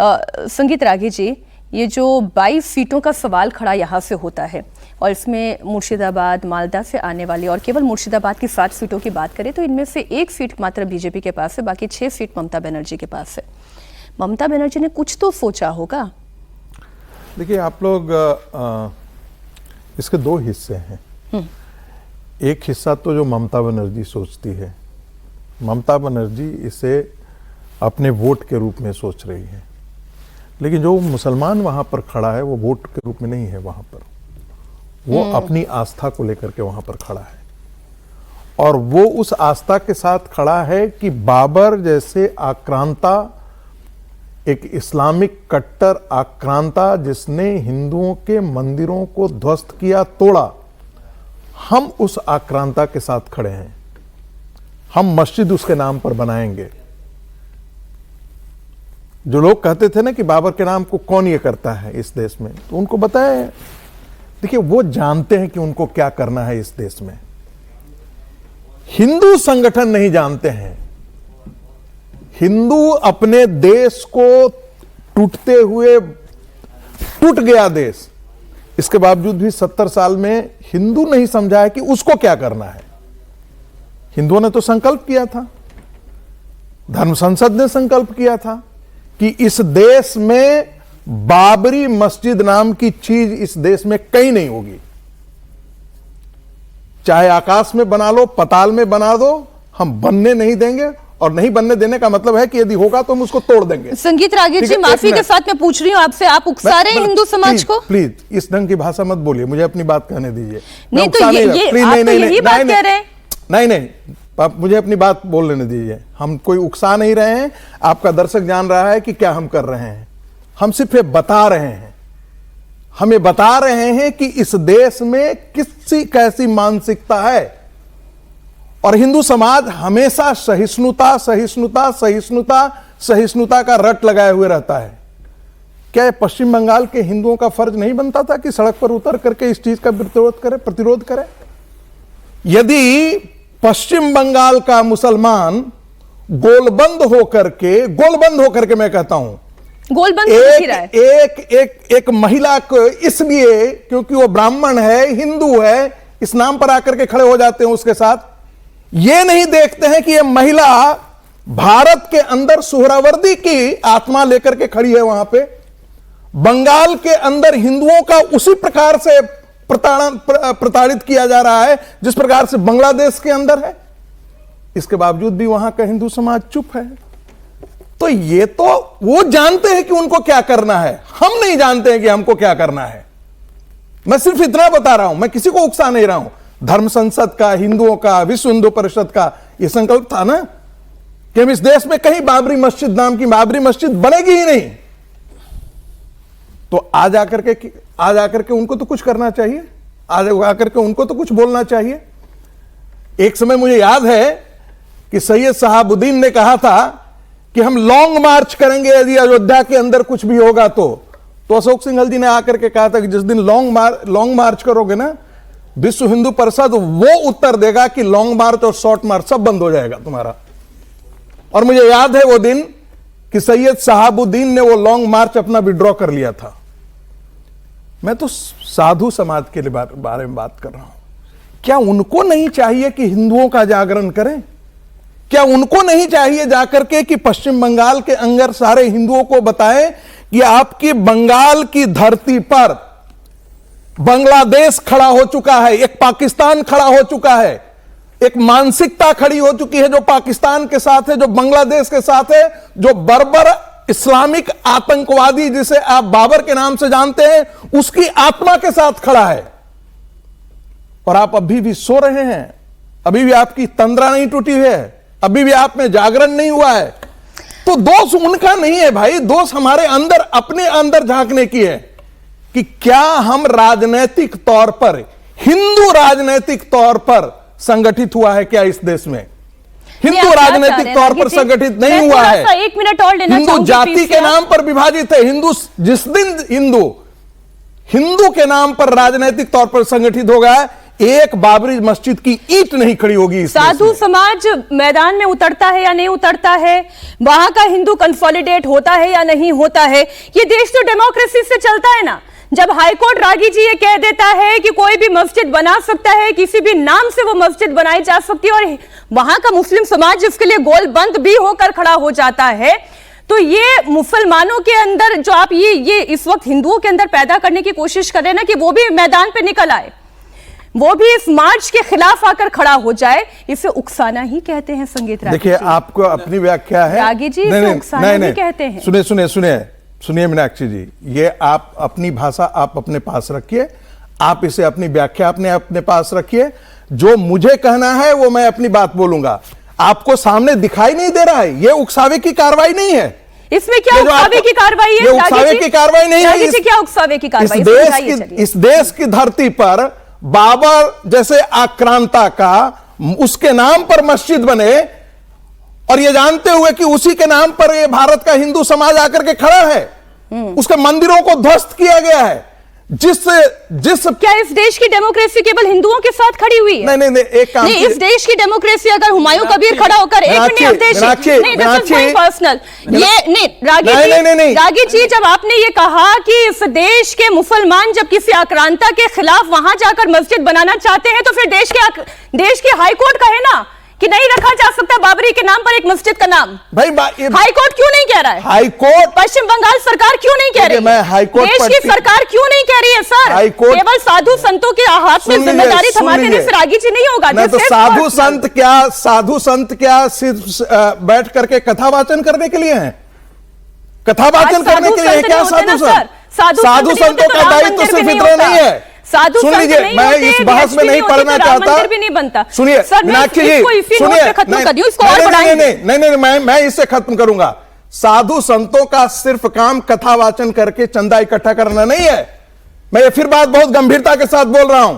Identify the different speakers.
Speaker 1: संगीत रागी जी, ये जो 22 सीटों का सवाल खड़ा यहाँ से होता है और इसमें मुर्शिदाबाद, मालदा से आने वाली, और केवल मुर्शिदाबाद की 7 सीटों की बात करें तो इनमें से 1 सीट मात्र बीजेपी के पास है, बाकी 6 सीट ममता बनर्जी के पास है। ममता बनर्जी ने कुछ तो सोचा होगा।
Speaker 2: देखिए आप लोग इसके 2 हिस्से हैं। एक हिस्सा तो जो ममता बनर्जी सोचती है, ममता बनर्जी इसे अपने वोट के रूप में सोच रही है, लेकिन जो मुसलमान वहां पर खड़ा है वो वोट के रूप में नहीं है। वहां पर वो अपनी आस्था को लेकर के वहां पर खड़ा है, और वो उस आस्था के साथ खड़ा है कि बाबर जैसे आक्रांता, एक इस्लामिक कट्टर आक्रांता जिसने हिंदुओं के मंदिरों को ध्वस्त किया, तोड़ा, हम उस आक्रांता के साथ खड़े हैं। हम मस्जिद उसके नाम पर बनाएंगे। जो लोग कहते थे ना कि बाबर के नाम को कौन ये करता है इस देश में, तो उनको बताया, देखिए वो जानते हैं कि उनको क्या करना है इस देश में। हिंदू संगठन नहीं जानते हैं। हिंदू अपने देश को टूटते हुए, टूट गया देश, इसके बावजूद भी 70 साल में हिंदू नहीं समझा है कि उसको क्या करना है। हिंदुओं ने तो संकल्प किया था, धर्म संसद ने संकल्प किया था कि इस देश में बाबरी मस्जिद नाम की चीज इस देश में कहीं नहीं होगी। चाहे आकाश में बना लो, पताल में बना दो, हम बनने नहीं देंगे। और नहीं बनने देने का मतलब है कि यदि होगा तो हम उसको तोड़ देंगे।
Speaker 1: संगीत रागी जी, माफी के साथ मैं पूछ रही हूँ आपसे, आप उकसा रहे हैं हिंदू समाज को?
Speaker 2: प्लीज इस ढंग की भाषा मत बोलिए, मुझे अपनी बात कहने दीजिए।
Speaker 1: नहीं तो ये आप तो यही बात कह रहे हैं।
Speaker 2: नहीं, आप मुझे अपनी बात बोल लेने दीजिए। हम कोई उकसा नहीं रहे हैं। आपका दर्शक जान रहा है कि क्या हम कर रहे हैं। हम सिर्फ ये बता रहे हैं, हमें बता रहे हैं कि इस देश में किसी कैसी मानसिकता है। और हिंदू समाज हमेशा सहिष्णुता, सहिष्णुता, सहिष्णुता, सहिष्णुता का रट लगाए हुए रहता है। क्या पश्चिम बंगाल के हिंदुओं का फर्ज नहीं बनता था कि सड़क पर उतर करके इस चीज का प्रतिरोध करे? यदि पश्चिम बंगाल का मुसलमान गोलबंद होकर के मैं कहता हूं,
Speaker 1: गोलबंद
Speaker 2: एक महिला को इसलिए क्योंकि वो ब्राह्मण है, हिंदू है, इस नाम पर आकर के खड़े हो जाते हैं उसके साथ, ये नहीं देखते हैं कि ये महिला भारत के अंदर सुहरावर्दी की आत्मा लेकर के खड़ी है। वहां पे बंगाल के अंदर हिंदुओं का उसी प्रकार से प्रताड़ित किया जा रहा है जिस प्रकार से बांग्लादेश के अंदर है। इसके बावजूद भी वहां का हिंदू समाज चुप है। तो ये तो वो जानते हैं कि उनको क्या करना है, हम नहीं जानते हैं कि हमको क्या करना है। मैं सिर्फ इतना बता रहा हूं, मैं किसी को उकसा नहीं रहा हूं। धर्म संसद का, हिंदुओं का, विश्व हिंदू परिषद का यह संकल्प था ना कि हम इस देश में कहीं बाबरी मस्जिद नाम की बाबरी मस्जिद बनेगी ही नहीं। तो आज आकर के उनको तो कुछ करना चाहिए, आज आकर के उनको तो कुछ बोलना चाहिए। एक समय मुझे याद है कि सैयद शहाबुद्दीन ने कहा था कि हम लॉन्ग मार्च करेंगे यदि अयोध्या के अंदर कुछ भी होगा तो अशोक सिंघल जी ने आकर के कहा था कि जिस दिन लॉन्ग मार्च करोगे ना, विश्व हिंदू परिषद वो उत्तर देगा कि लॉन्ग मार्च और शॉर्ट मार्च सब बंद हो जाएगा तुम्हारा। और मुझे याद है वो दिन कि सैयद शहाबुद्दीन ने वो लॉन्ग मार्च अपना विड्रॉ कर लिया था। मैं तो साधु समाज के बारे में बात कर रहा हूं। क्या उनको नहीं चाहिए कि हिंदुओं का जागरण करें? क्या उनको नहीं चाहिए जाकर के कि पश्चिम बंगाल के अंदर सारे हिंदुओं को बताएं कि आपकी बंगाल की धरती पर बांग्लादेश खड़ा हो चुका है, एक पाकिस्तान खड़ा हो चुका है, एक मानसिकता खड़ी हो चुकी है जो पाकिस्तान के साथ है, जो बांग्लादेश के साथ है, जो बर्बर इस्लामिक आतंकवादी जिसे आप बाबर के नाम से जानते हैं, उसकी आत्मा के साथ खड़ा है। और आप अभी भी सो रहे हैं, अभी भी आपकी तंद्रा नहीं टूटी है, अभी भी आप में जागरण नहीं हुआ है। तो दोष उनका नहीं है भाई, दोष हमारे अंदर, अपने अंदर झांकने की है कि क्या हम राजनैतिक तौर पर, हिंदू राजनैतिक तौर पर संगठित हुआ है क्या इस देश में? हिंदू राजनीतिक तौर पर संगठित नहीं हुआ है।
Speaker 1: 1 मिनट और लेना
Speaker 2: हिंदू जाति के नाम पर विभाजित है। हिंदू जिस दिन हिंदू के नाम पर राजनीतिक तौर पर संगठित हो गया है, एक बाबरी मस्जिद की ईंट नहीं खड़ी होगी इस देश
Speaker 1: साधु
Speaker 2: में।
Speaker 1: समाज मैदान में उतरता है या नहीं उतरता है, वहां का हिंदू कंसोलिडेट होता है या नहीं होता है, ये देश तो डेमोक्रेसी से चलता है ना। जब हाईकोर्ट रागी जी ये कह देता है कि कोई भी मस्जिद बना सकता है, किसी भी नाम से वो मस्जिद बनाई जा सकती है, और वहां का मुस्लिम समाज इसके लिए गोलबंद भी होकर खड़ा हो जाता है, तो ये मुसलमानों के अंदर जो आप ये इस वक्त हिंदुओं के अंदर पैदा करने की कोशिश कर रहे हैं ना, कि वो भी मैदान पे निकल आए, वो भी इस मार्च के खिलाफ आकर खड़ा हो जाए, इसे उकसाना ही कहते हैं संगीत रागी
Speaker 2: देखिए
Speaker 1: जी।
Speaker 2: आपको अपनी व्याख्या है
Speaker 1: रागी जी, इसे उकसाना भी कहते हैं।
Speaker 2: सुनिए सुनिए सुनिए सुनिए मीनाक्षी जी, ये आप अपनी भाषा आप अपने पास रखिए, आप इसे अपनी व्याख्या अपने पास रखिए। जो मुझे कहना है वो मैं अपनी बात बोलूंगा, आपको सामने दिखाई नहीं दे रहा है, ये उकसावे की कार्रवाई नहीं है।
Speaker 1: इसमें क्या उकसावे की कार्रवाई है?
Speaker 2: ये उकसावे की कार्रवाई नहीं है।
Speaker 1: क्या उकसावे की कार्रवाई?
Speaker 2: इस देश की धरती पर बाबर जैसे आक्रांता का उसके नाम पर मस्जिद बने, और ये जानते हुए कि उसी के नाम पर ये भारत का हिंदू समाज आकर के खड़ा है, उसके मंदिरों को ध्वस्त किया गया है। जिस
Speaker 1: क्या इस देश की डेमोक्रेसी केवल हिंदुओं के साथ खड़ी हुई है?
Speaker 2: नहीं, एक काम
Speaker 1: नहीं, इस देश की डेमोक्रेसी अगर हुमायूं कबीर खड़ा होकर रागी जी, जब आपने ये कहा कि इस देश के मुसलमान जब किसी आक्रांता के खिलाफ वहां जाकर मस्जिद बनाना चाहते हैं, तो फिर देश के हाईकोर्ट कहे ना कि नहीं रखा जा सकता बाबरी के नाम पर एक मस्जिद का नाम। भाई हाईकोर्ट क्यों नहीं कह रहा है?
Speaker 2: हाईकोर्ट
Speaker 1: पश्चिम बंगाल सरकार क्यों नहीं कह रही है?
Speaker 2: मैं हाईकोर्ट
Speaker 1: देश की सरकार क्यों नहीं कह रही है? सर, केवल साधु संतों के हाथ में जिम्मेदारी थमा देने से रागी जी नहीं होगा।
Speaker 2: नहीं तो साधु संत क्या सिर्फ बैठ करके कथा वाचन करने के लिए हैं? कथा वाचन करने के लिए क्या साधु संत? साधु संतों का दायित्व सिर्फ इतना नहीं है। सुन लीजिए, मैं इस बहस में नहीं पढ़ना चाहता। सुनिए मीनाक्षी जी, सुनिए, नहीं, मैं इससे खत्म करूंगा। साधु संतों का सिर्फ काम कथा वाचन करके चंदा इकट्ठा करना नहीं है। मैं ये फिर बात बहुत गंभीरता के साथ बोल रहा हूं।